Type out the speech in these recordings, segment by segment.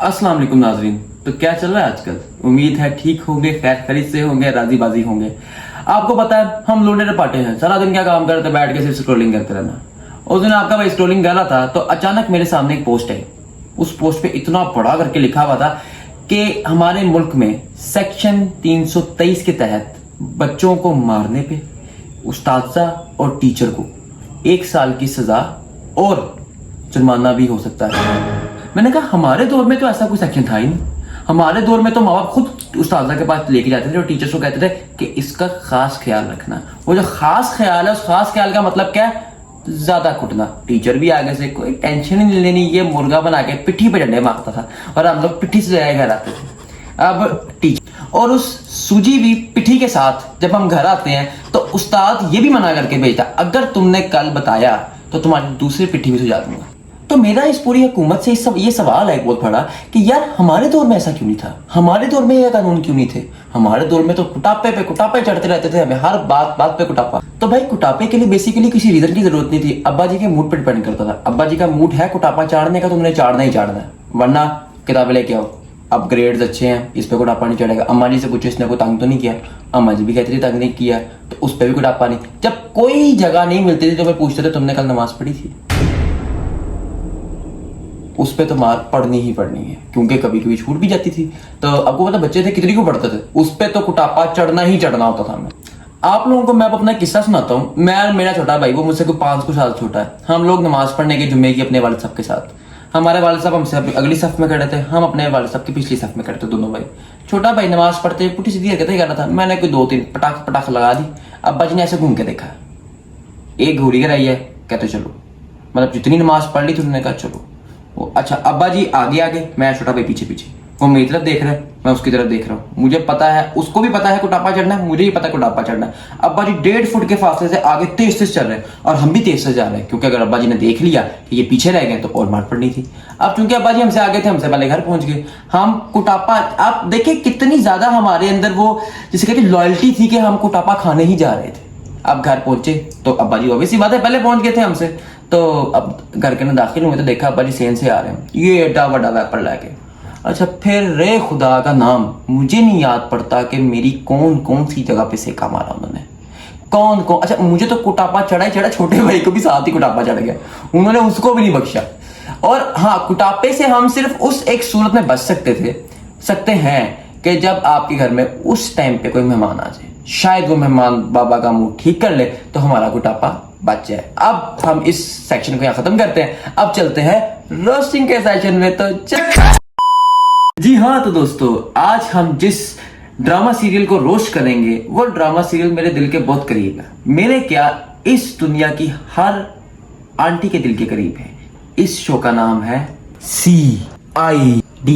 अस्सलाम वालेकुम नाजरीन। तो क्या चल रहा है आजकल? उम्मीद है ठीक होंगे, खैर खरीद से होंगे, राजी बाजी होंगे। आपको पता है हम लोडे पाटे हैं, सारा दिन क्या काम करते, बैठ के सिर्फ स्क्रॉलिंग करते रहना। उस दिन आपका भाई स्क्रॉलिंग कर रहा था तो अचानक मेरे सामने एक पोस्ट है। उस पोस्ट पे इतना बड़ा करके लिखा हुआ था कि हमारे मुल्क में सेक्शन 323 के तहत बच्चों को मारने पे उस्तादजा और टीचर को 1 साल की सजा और जुर्माना भी हो सकता है। मैंने कहा हमारे दौर में तो ऐसा कोई सेक्शन था ही नहीं। हमारे दौर में तो माँ बाप खुद उस्तादा के पास लेके जाते थे और टीचर्स को कहते थे कि इसका खास ख्याल रखना। वो जो खास ख्याल है, उस खास ख्याल का मतलब क्या है? ज्यादा कुटना। टीचर भी आगे से कोई टेंशन ही नहीं लेनी, ये मुर्गा बना के पिट्ठी पे डंडे मारता था और हम लोग पिट्ठी से जाए घर आते थे। अब टीचर और उस सूजी भी पिट्ठी के साथ जब हम घर आते हैं तो उस्ताद ये भी मना करके भेजता, अगर तुमने कल बताया तो तुम्हारी दूसरी पिट्ठी भी सुझा दूंगा। तो मेरा इस पूरी हुकूमत से ये सवाल है बहुत बड़ा कि यार हमारे दौर में ऐसा क्यों नहीं था? हमारे दौर में ये कानून क्यों नहीं थे? हमारे दौर में तो कुटापे पे कुटापे चढ़ते रहते थे, हमें हर बात बात पे कुटापा। तो भाई कुटापे के लिए बेसिकली किसी रीजन की जरूरत नहीं थी, अब्बा जी के मूड पर डिपेंड करता था। अब्बा जी का मूड है कुटापा चाड़ने का, तुमने चाड़ना ही चाड़ना है, वरना किताबें लेके आओ, अब ग्रेड्स अच्छे हैं, इस पे कुटापा नहीं चढ़ेगा। अम्मा जी से पूछो इसने को तंग तो नहीं किया? अम्मा जी भी कहती थी तंग नहीं किया, तो उस पर भी कुटापा नहीं। जब कोई जगह नहीं मिलती थी तो मैं पूछते थे तुमने कल नमाज पढ़ी थी? उस पे तो मार पड़नी ही पड़नी है, क्योंकि कभी कभी छूट भी जाती थी। तो आपको पता बच्चे थे कितनी को पढ़ते थे, उस पे तो कुटापा चढ़ना ही चढ़ना होता था। मैं आप लोगों को मैं अब अपना किस्सा सुनाता हूँ। मैं मेरा छोटा भाई, वो मुझसे कोई 5 साल छोटा है। हम लोग नमाज पढ़ने के जुम्मे की अपने वालिद साहब के साथ, हमारे वालिद साहब हमसे अगली सफ में खड़े थे, हम अपने वालिद साहब की पिछली सफ में खड़े थे, दोनों भाई। छोटा भाई नमाज पढ़ते पुठी सीधी हरकतें कर रहा था, मैंने कोई 2-3 पटाख पटाख लगा दी। अब्बा जी ने ऐसे घूम के देखा, एक घूरी कराई है, कहते चलो, मतलब जितनी नमाज पढ़ ली थी उन्होंने कहा चलो। अच्छा, अब्बा जी आगे आगे, मैं छोटा भाई पीछे पीछे। वो मेरी तरफ देख रहा है, मैं उसकी तरफ देख रहा हूँ। मुझे पता है, उसको भी पता है कुटापा चढ़ना है, मुझे भी पता है कुटापा चढ़ना है। अब्बा जी 1.5 फुट के फासले से आगे तेज तेज चल रहे हैं और हम भी तेज से जा रहे हैं, क्योंकि अगर अब्बा जी ने देख लिया कि ये पीछे रह गए तो और मार पड़नी थी। अब चूंकि अब्बा जी हमसे आगे थे, हमसे पहले घर पहुंच गए। हम कुटापा, आप देखिए कितनी ज्यादा हमारे अंदर वो जिसे कहते लॉयल्टी थी कि हम कुटापा खाने ही जा रहे थे। अब घर पहुंचे तो अब्बा जी ऑब्वियसली बात है पहले पहुंच गए थे हमसे। तो अब घर के अंदर दाखिल हुए तो देखा अब्बा जी सेन से आ रहे हैं, ये एडा बड़ा वेपर लाके। अच्छा, फिर रे खुदा का नाम मुझे नहीं याद पड़ता कि मेरी कौन कौन सी जगह पे सेका मारा उन्होंने, कौन कौन। अच्छा, मुझे तो कुटापा चढ़ा ही चढ़ा, छोटे भाई को भी साथ ही कुटापा चढ़ गया, उन्होंने उसको भी नहीं बख्शा। और हाँ, कुटापे से हम सिर्फ उस एक सूरत में बच सकते हैं कि जब आपके घर में उस टाइम पे कोई मेहमान आ जाए, शायद वो मेहमान बाबा का मुंह ठीक कर ले तो हमारा कुटापा बच जाए। अब हम इस सेक्शन को यहाँ खत्म करते हैं, अब चलते हैं रोस्टिंग के सेक्शन में। तो जी हाँ, तो दोस्तों आज हम जिस ड्रामा सीरियल को रोस्ट करेंगे वो ड्रामा सीरियल मेरे दिल के बहुत करीब है। मेरे क्या, इस दुनिया की हर आंटी के दिल के करीब है। इस शो का नाम है CID।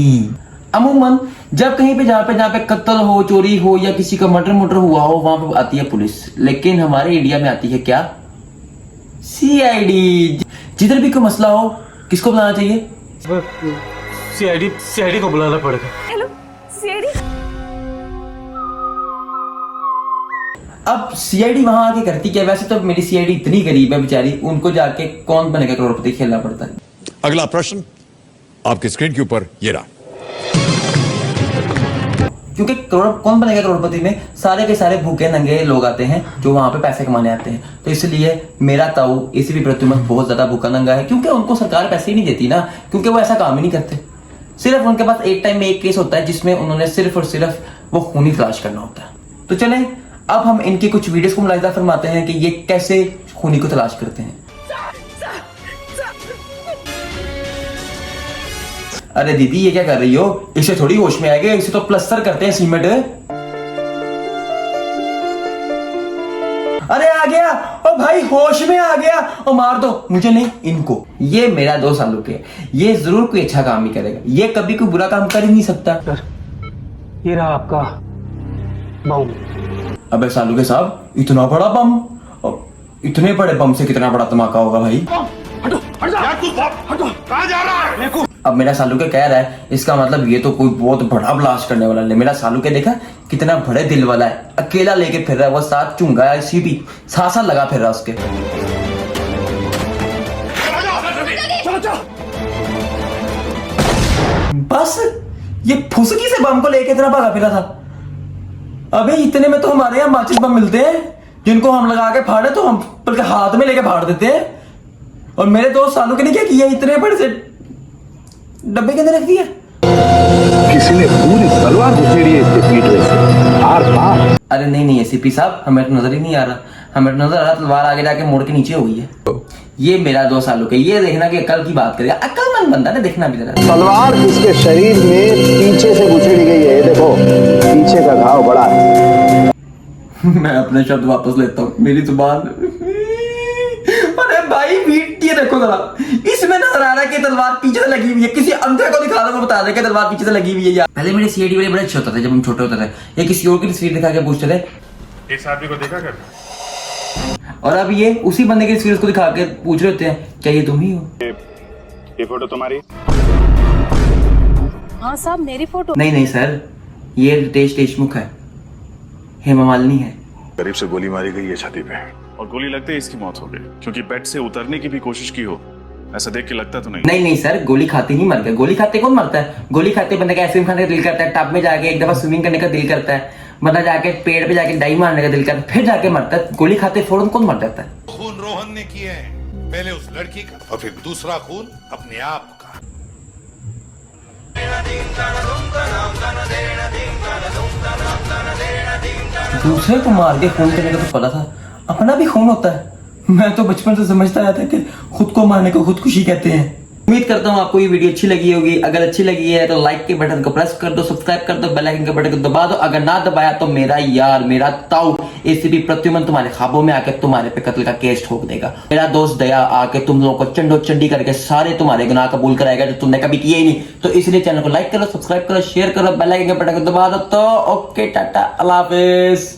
अमूमन जब कहीं पे जहाँ पे कत्ल हो, चोरी हो या किसी का मर्डर हुआ हो, वहां पे आती है पुलिस। लेकिन हमारे इंडिया में आती है क्या? CID। जिधर भी कोई मसला हो किसको बुलाना चाहिए? CID को बुलाना पड़ेगा। Hello CID। अब CID वहां आके करती क्या? वैसे तो मेरी CID इतनी गरीब है बेचारी, उनको जाके कौन बनेगा करोड़पति खेलना पड़ता है। अगला प्रश्न आपके स्क्रीन के ऊपर ये रहा। क्योंकि कौन बनेगा करोड़पति में सारे के सारे भूखे नंगे लोग आते हैं जो वहां पे पैसे कमाने आते हैं। तो इसलिए मेरा ताऊ इसी भी प्रत्युमत बहुत ज्यादा भूखा नंगा है, क्योंकि उनको सरकार पैसे ही नहीं देती ना, क्योंकि वो ऐसा काम ही नहीं करते। सिर्फ उनके पास एक टाइम में एक केस होता है जिसमें उन्होंने सिर्फ और सिर्फ वो खूनी तलाश करना होता है। तो चलें अब हम इनकी कुछ वीडियोस को मुलाहिजा फरमाते हैं कि ये कैसे खूनी को तलाश करते हैं। अरे दीदी ये क्या कर रही हो? इसे थोड़ी होश में आएगा, इसे तो प्लस्तर करते हैं सीमेंट। अरे आ गया, ओ भाई होश में आ गया, ओ मार दो। मुझे नहीं, इनको। ये मेरा 2 सालों के, ये जरूर कोई अच्छा काम ही करेगा, ये कभी कोई बुरा काम कर ही नहीं सकता। सर, ये रहा आपका बम। अबे सालू के साहब, इतना बड़ा बम? इतने बड़े बम से कितना बड़ा धमाका होगा भाई? हटो, हट जा। यार तू हटो, कहां जा रहा है? अब मेरा सालू के कह रहा है, इसका मतलब ये तो कोई बहुत बड़ा ब्लास्ट करने वाला है। मेरा सालू के देखा कितना बड़े दिल वाला है, अकेला लेके फिर रहा है, वो साथ चुंगा है, सीटी सासा लगा फिर रहा उसके। बस ये फुसकी से बम को लेके इतना भागा फिरा था। अबे इतने में तो हमारे यहाँ माचिस बम मिलते हैं जिनको हम लगा के फाड़े तो हम बल्कि हाथ में लेके फाड़ देते हैं। और मेरे दोस्त सालू के ने क्या किया, इतने बड़े से डब्बे के अंदर रख दिया। किसी ने पूरी तलवार घुसेड़ी है इसके पीठ में से आर पार। अरे नहीं नहीं एसीपी साहब, हमें तो नजर ही नहीं आ रहा। हमें तो नजर आ रहा तलवार आगे जाके मोड़ के नीचे हो गई है। ये मेरा दोस्त सालू के, ये देखना कि अकल की बात करेगा, अक्लमंद बंदा ने, देखना भी जरा। तलवार इसके शरीर में पीछे से घुसेड़ी गई है, ये देखो पीछे का घाव बड़ा है। मैं अपने शब्द वापस लेता हूँ, मेरी जुबान। अरे भाई वीट, ये देखो जरा, इसमें नजर आ रहा है कि तलवार पीछे से लगी हुई है। किसी अंधे को दिखा दो, बता दे कि तलवार पीछे से लगी हुई है यार। पहले मेरे सीआईडी वाले बड़े अच्छे होते थे जब हम छोटे होते थे, ये किसी और की तस्वीर दिखा के पूछते थे इस आदमी को देखा कर। और अब ये उसी बंदे की तस्वीर उसको दिखा के पूछ रहे होते हैं क्या ये तुम ही हो। ये फोटो तुम्हारी? हाँ साहब मेरी फोटो। नहीं नहीं सर, ये रितेश देशमुख है, हेमा मालिनी है। करीब से गोली मारी गई है छाती पे और गोली लगते ही इसकी मौत हो गई, क्योंकि बेड से उतरने की भी कोशिश की हो, ऐसा देख के लगता तो नहीं। नहीं नहीं सर, गोली खाते ही मर गए। गोली खाते कौन मरता है? गोली खाते बंदे का आइसक्रीम खाने का दिल करता है, टब में जाके एक दफा स्विमिंग करने का दिल करता है, बंदा जाके पेड़ पे जाके डाई मारने का दिल करता है, फिर जाके मरता है। गोली खाते फौरन कौन मर जाता है? खून रोहन ने किए हैं, पहले उस लड़की का और फिर दूसरा खून अपने आप का। दूसरे को मार के खून करने का तो पता था, अपना भी खून होता है। मैं तो बचपन से समझता आया था कि खुद को मारने को खुदकुशी कहते हैं। उम्मीद करता हूँ आपको ये वीडियो अच्छी लगी होगी। अगर अच्छी लगी है तो लाइक के बटन को प्रेस कर दो, सब्सक्राइब कर दो, बेल आइकन के बटन को दबा दो। अगर ना दबाया तो मेरा यार, मेरा ताऊ एसीपी प्रत्युमन तुम्हारे ख्वाबों में आके तुम्हारे पे कत्ल का केस ठोक देगा। मेरा दोस्त दया आके तुम लोगों को चंडो चंडी करके सारे तुम्हारे गुनाह कबूल कराएगा जो तुमने कभी किए ही नहीं। तो इसलिए चैनल को लाइक करो, सब्सक्राइब करो, शेयर करो, बेल आइकन के बटन को दबा दो। तो ओके, टाटा, अल्लाह हाफिज।